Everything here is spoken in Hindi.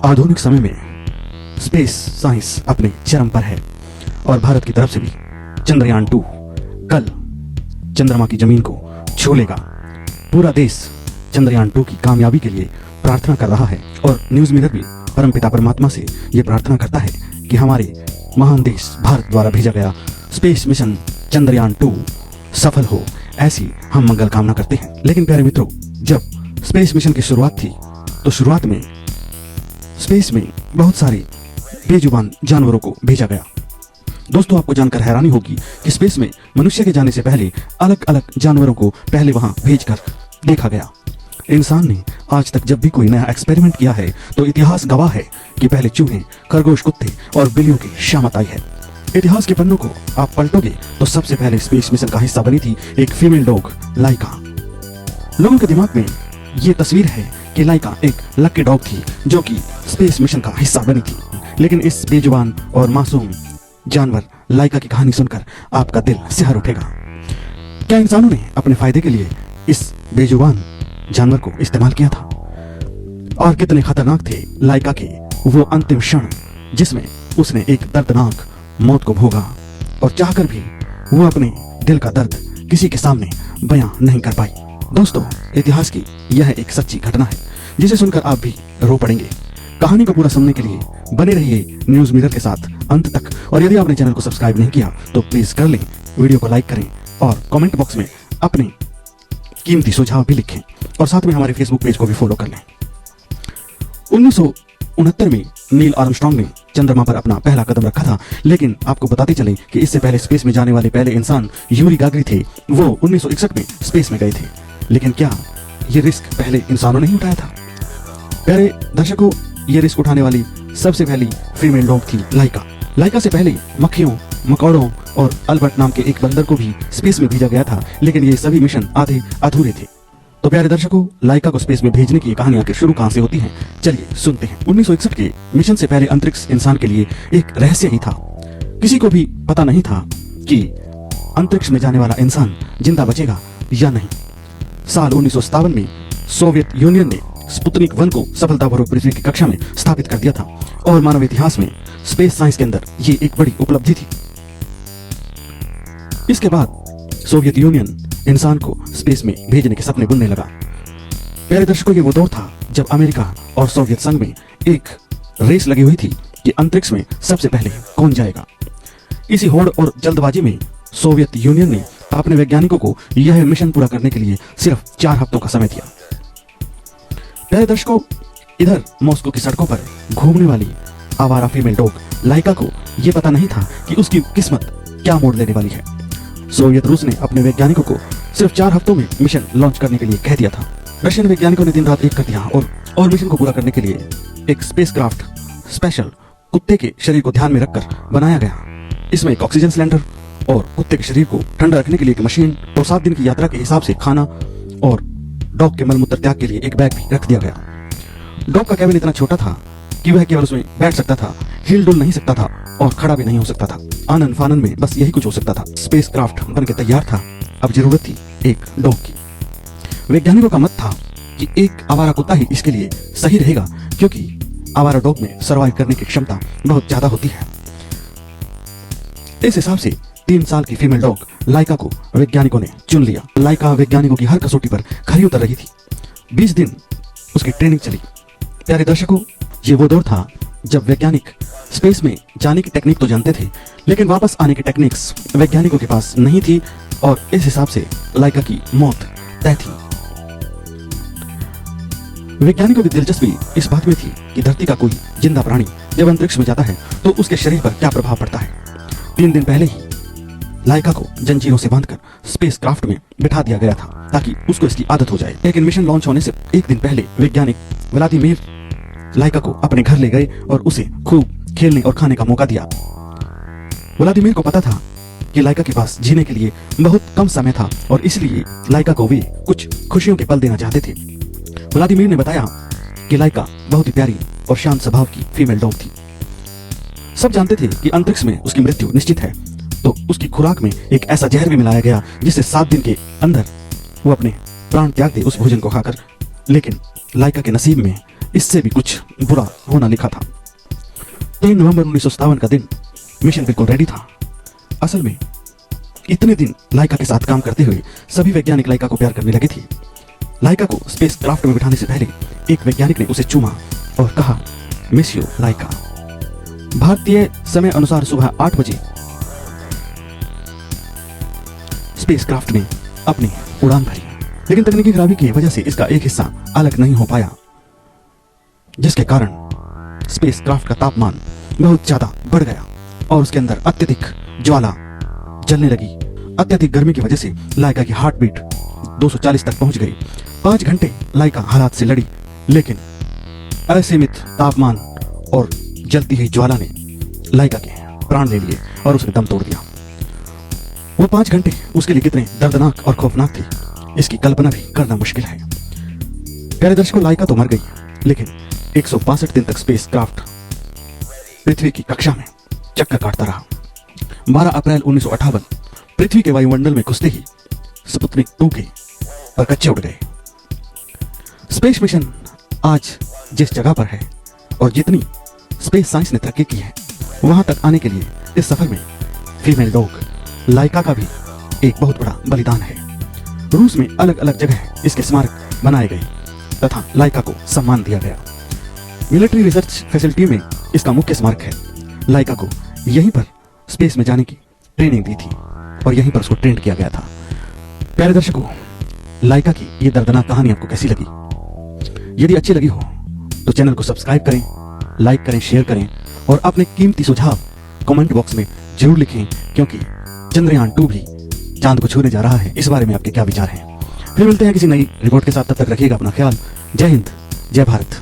आधुनिक समय में स्पेस साइंस अपने चरम पर है और भारत की तरफ से भी चंद्रयान 2 कल चंद्रमा की जमीन को छू लेगा। पूरा देश चंद्रयान 2 की कामयाबी के लिए प्रार्थना कर रहा है और न्यूज मिरर भी परमपिता परमात्मा से ये प्रार्थना करता है कि हमारे महान देश भारत द्वारा भेजा गया स्पेस मिशन चंद्रयान 2 सफल हो, ऐसी हम मंगल कामना करते हैं। लेकिन प्यारे मित्रों, जब स्पेस मिशन की शुरुआत थी तो शुरुआत में स्पेस में बहुत सारे बेजुबान जानवरों को भेजा गया। दोस्तों, आपको जानकर हैरानी होगी कि स्पेस में मनुष्य के जाने से पहले अलग अलग जानवरों को पहले वहां भेजकर देखा गया। इंसान ने आज तक जब भी कोई नया एक्सपेरिमेंट किया है तो इतिहास गवाह है कि पहले चूहे, खरगोश, कुत्ते और बिल्लियों की शामत आई है। इतिहास के पन्नों को आप पलटोगे तो सबसे पहले स्पेस मिशन का हिस्सा बनी थी एक फीमेल डॉग लाइका। लोगों के दिमाग में ये तस्वीर है कि लाइका एक लकी डॉग थी जो कि स्पेस मिशन का हिस्सा बनी थी। लेकिन इस बेजुबान और मासूम जानवर लाइका की कहानी सुनकर आपका दिल सिहर उठेगा। क्या इंसानों ने अपने फायदे के लिए इस बेजुबान जानवर को इस्तेमाल किया था? और कितने खतरनाक थे लाइका के वो अंतिम क्षण जिसमें उसने एक दर्दनाक मौत को भोगा और चाहकर भी वो अपने दिल का दर्द किसी के सामने बयां नहीं कर पाई। दोस्तों, इतिहास की यह एक सच्ची घटना है जिसे सुनकर आप भी रो पड़ेंगे। कहानी को पूरा सुनने के लिए बने रहिए न्यूज मिरर के साथ अंत तक। और यदि आपने चैनल को सब्सक्राइब नहीं किया तो प्लीज कर लें, वीडियो को लाइक करें और कमेंट बॉक्स में अपने कीमती सुझाव भी लिखें और साथ में हमारे फेसबुक पेज को भी फॉलो कर लें। 1969 में नील आर्मस्ट्रांग ने चंद्रमा पर अपना पहला कदम रखा था। लेकिन आपको बताते चले कि इससे पहले स्पेस में जाने वाले पहले इंसान यूरी गागरी थे। वो 1961 में स्पेस में गए थे। लेकिन क्या ये रिस्क पहले इंसानों ने ही उठाया था? प्यारे दर्शकों, ये रिस्क उठाने वाली सबसे पहली फीमेल डॉग थी लाइका। लाइका से पहले मक्खियों, मकौड़ों और अल्बर्ट नाम के एक बंदर को भी स्पेस में भेजा गया था। लेकिन ये सभी मिशन आधे अधूरे थे। तो प्यारे दर्शकों, लाइका को स्पेस में भेजने की कहानी आखिर शुरू कहां से होती है, चलिए सुनते हैं। 1961 के मिशन से पहले अंतरिक्ष इंसान के लिए एक रहस्य ही था। किसी को भी पता नहीं था कि अंतरिक्ष में जाने वाला इंसान जिंदा बचेगा या नहीं। साल 1957 में सोवियत यूनियन ने स्पुतनिक 1 को सफलतापूर्वक पृथ्वी की कक्षा में स्थापित कर दिया था और मानव इतिहास में स्पेस साइंस के अंदर ये एक बड़ी उपलब्धि थी। इसके बाद सोवियत यूनियन इंसान को स्पेस में भेजने के सपने बुनने लगा। प्यारे दर्शकों, ये वो दौर था जब अमेरिका और सोवियत संघ में एक रेस लगी हुई थी कि अंतरिक्ष में सबसे पहले कौन जाएगा। इसी होड़ और जल्दबाजी में सोवियत यूनियन ने अपने वैज्ञानिकों को यह मिशन पूरा करने के लिए सिर्फ 4 हफ्तों का समय दिया। प्यारे दर्शकों, इधर मॉस्को की सड़कों पर घूमने वाली आवारा फीमेल डॉग लाइका को यह पता नहीं था कि उसकी किस्मत क्या मोड़ लेने वाली है। सोवियत रूस ने अपने वैज्ञानिकों को सिर्फ 4 हफ्तों में मिशन लॉन्च करने के लिए कह दिया था। रशियन वैज्ञानिकों ने दिन रात एक कर दिया और मिशन को पूरा करने के लिए एक स्पेसक्राफ्ट स्पेशल कुत्ते के शरीर को ध्यान में रखकर बनाया गया। इसमें एक ऑक्सीजन सिलेंडर और कुत्ते के शरीर को ठंडा रखने के लिए एक मशीन और 7 दिन की यात्रा के हिसाब से खाना और डॉग के मलमूत्र त्याग के लिए एक बैग भी रख दिया गया। डॉग का केबिन इतना छोटा था कि वह केवल उसमें बैठ सकता था, हिल डुल नहीं सकता था और खड़ा भी नहीं हो सकता था। आनन फानन में बस यही कुछ हो सकता था। स्पेसक्राफ्ट बनके तैयार था। अब जरूरत थी एक डॉग की। वैज्ञानिकों का मत था कि एक आवारा कुत्ता ही इसके लिए सही रहेगा क्योंकि आवारा डॉग में सर्वाइव करने की क्षमता बहुत ज्यादा होती है। इस हिसाब से 3 साल की फीमेल डॉग लाइका को वैज्ञानिकों ने चुन लिया। लाइका वैज्ञानिकों की हर कसौटी पर खरी उतर रही थी। 20 दिन उसकी ट्रेनिंग चली। प्यारे दर्शकों, ये वो दौर था जब वैज्ञानिक स्पेस में जाने की टेक्निक तो जानते थे लेकिन वापस आने की टेक्निक्स वैज्ञानिकों के पास नहीं थी और इस हिसाब से लाइका की मौत तय थी। वैज्ञानिकों की दिलचस्पी इस बात में थी कि धरती का कोई जिंदा प्राणी जब अंतरिक्ष में जाता है तो उसके शरीर पर क्या प्रभाव पड़ता है। 3 दिन पहले ही लाइका को जंजीरों से बांधकर स्पेस क्राफ्ट में बिठा दिया गया था ताकि उसको इसकी आदत हो जाए। लेकिन मिशन लॉन्च होने से एक दिन पहले वैज्ञानिक व्लादिमीर लाइका को अपने घर ले गए और उसे खूब खेलने और खाने का मौका दिया। व्लादिमीर को पता था कि लाइका के पास जीने के लिए बहुत कम समय था और इसलिए लाइका को वे कुछ खुशियों के पल देना चाहते थे। व्लादिमीर ने बताया कि लाइका बहुत ही प्यारी और शांत स्वभाव की फीमेल डॉग थी। सब जानते थे कि अंतरिक्ष में उसकी मृत्यु निश्चित है, तो उसकी खुराक में एक ऐसा जहर भी मिलाया गया जिससे 7 दिन के अंदर वो अपने प्राण त्याग दे उस भोजन को खाकर। लेकिन लाइका के नसीब में इससे भी कुछ बुरा होना लिखा था। 3 नवंबर 1957 का दिन मिशन बिल्कुल रेडी था। असल में इतने दिन लाइका के साथ काम करते हुए सभी वैज्ञानिक लाइका को प्यार करने लगे थे। लाइका को स्पेस क्राफ्ट में बिठाने से पहले एक वैज्ञानिक ने उसे चूमा और कहा, मिस यू लाइका। भारतीय समय अनुसार सुबह 8 बजे स्पेस क्राफ्ट ने अपनी उड़ान भरी, लेकिन तकनीकी खराबी की वजह से इसका एक हिस्सा अलग नहीं हो पाया, जिसके कारण स्पेस क्राफ्ट का तापमान बहुत ज्यादा बढ़ गया और उसके अंदर अत्यधिक ज्वाला जलने लगी। अत्यधिक गर्मी की वजह से लाइका की हार्ट बीट 240 तक पहुंच गई। 5 घंटे लाइका हालात से लड़ी, लेकिन असीमित तापमान और जलती हुई ज्वाला ने लाइका के प्राण ले लिए और उसने दम तोड़ दिया। वो 5 घंटे उसके लिए कितने दर्दनाक और खौफनाक थे, इसकी कल्पना भी करना मुश्किल है। प्यारे दर्शकों, लाइका तो मर गई, लेकिन 162 दिन तक स्पेस क्राफ्ट पृथ्वी की कक्षा में चक्कर काटता रहा। 12 अप्रैल 1958 पृथ्वी के वायुमंडल में घुसते ही स्पुतनिक 2 के परकच्चे उड़ गए। स्पेस मिशन आज जिस जगह पर है और जितनी स्पेस साइंस ने तरक्की की है, वहां तक आने के लिए इस सफर में फीमेल डॉग लाइका का भी एक बहुत बड़ा बलिदान है। रूस में अलग अलग जगह इसके स्मारक बनाए गए तथा लाइका को सम्मान दिया गया। मिलिट्री रिसर्च फैसिलिटी में इसका मुख्य स्मारक है। लाइका को यहीं पर स्पेस में जाने की ट्रेनिंग दी थी और यहीं पर उसको ट्रेन किया गया था। प्यारे दर्शकों, लाइका की ये दर्दनाक कहानी आपको कैसी लगी? यदि अच्छी लगी हो तो चैनल को सब्सक्राइब करें, लाइक करें, शेयर करें और अपने कीमती सुझाव कमेंट बॉक्स में जरूर लिखें, क्योंकि चंद्रयान 2 भी चांद को छूने जा रहा है। इस बारे में आपके क्या विचार हैं? फिर मिलते हैं किसी नई रिपोर्ट के साथ, तब तक रखिएगा अपना ख्याल। जय हिंद, जय भारत।